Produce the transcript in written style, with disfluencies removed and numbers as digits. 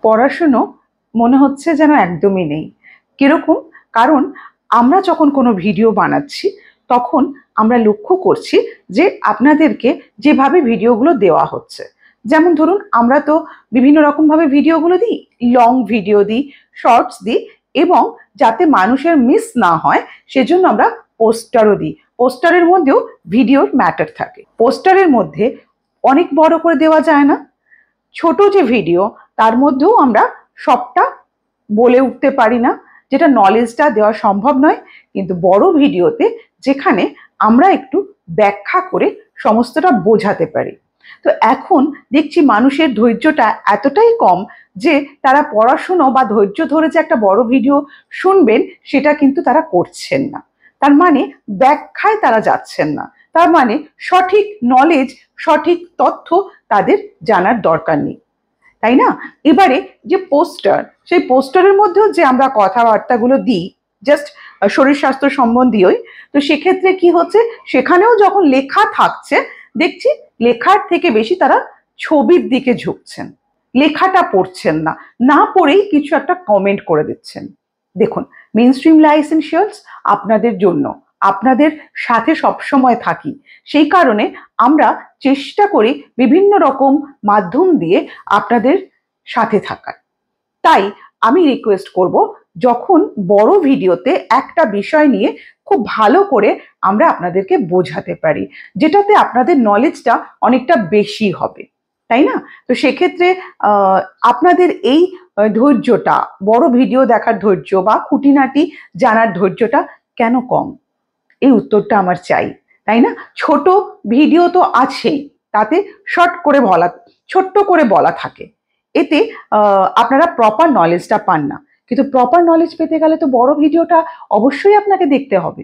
পড়াশুনো মনে হচ্ছে যেন একদমই নেই। কিরকম? কারণ আমরা যখন কোনো ভিডিও বানাচ্ছি তখন আমরা লক্ষ্য করছি যে আপনাদেরকে যেভাবে ভিডিওগুলো দেওয়া হচ্ছে, যেমন ধরুন আমরা তো বিভিন্ন রকমভাবে ভিডিওগুলো দিই, লং ভিডিও দিই, শর্টস দিই, এবং যাতে মানুষের মিস না হয় সেজন্য আমরা পোস্টারও দিই। পোস্টারের মধ্যেও ভিডিওর ম্যাটার থাকে। পোস্টারের মধ্যে অনেক বড় করে দেওয়া যায় না, ছোট যে ভিডিও তার মধ্যেও আমরা সবটা বলে উঠতে পারি না, যেটা নলেজটা দেওয়া সম্ভব নয়। কিন্তু বড় ভিডিওতে যেখানে আমরা একটু ব্যাখ্যা করে সমস্তটা বোঝাতে পারি। তো এখন দেখছি মানুষের ধৈর্যটা এতটাই কম যে তারা পড়াশুনো বা ধৈর্য ধরে যে একটা বড় ভিডিও শুনবেন সেটা কিন্তু তারা করছেন না। তার মানে ব্যাখ্যায় তারা যাচ্ছেন না, তার মানে সঠিক নলেজ, সঠিক তথ্য তাদের জানার দরকার নেই, তাই না? এবারে যে পোস্টার, সেই পোস্টারের মধ্যেও যে আমরা কথাবার্তাগুলো দিই জাস্ট শরীর স্বাস্থ্য সম্বন্ধীয়ই, তো সেক্ষেত্রে কি হচ্ছে, সেখানেও যখন লেখা থাকছে দেখছি লেখার থেকে বেশি তারা ছবির দিকে ঝুঁকছেন, লেখাটা পড়ছেন না, না পড়েই কিছু একটা কমেন্ট করে দিচ্ছেন। দেখুন, মেইনস্ট্রিম লাইসেন্সিয়ালস আপনাদের জন্য, আপনাদের সাথে সবসময় থাকি, সেই কারণে আমরা চেষ্টা করি বিভিন্ন রকম মাধ্যম দিয়ে আপনাদের সাথে থাকার। তাই আমি রিকোয়েস্ট করব, যখন বড় ভিডিওতে একটা বিষয় নিয়ে খুব ভালো করে আমরা আপনাদেরকে বোঝাতে পারি, যেটাতে আপনাদের নলেজটা অনেকটা বেশি হবে, তাই না? তো সেক্ষেত্রে আপনাদের এই ধৈর্যটা, বড় ভিডিও দেখার ধৈর্য বা খুঁটিনাটি জানার ধৈর্যটা কেন কম, এই উত্তরটা আমার চাই, তাই না? ছোট ভিডিও তো আছেই, তাতে শর্ট করে বলা, ছোট্ট করে বলা থাকে, এতে আপনারা প্রপার নলেজটা পান না। কিন্তু প্রপার নলেজ পেতে গেলে তো বড় ভিডিওটা অবশ্যই আপনাকে দেখতে হবে।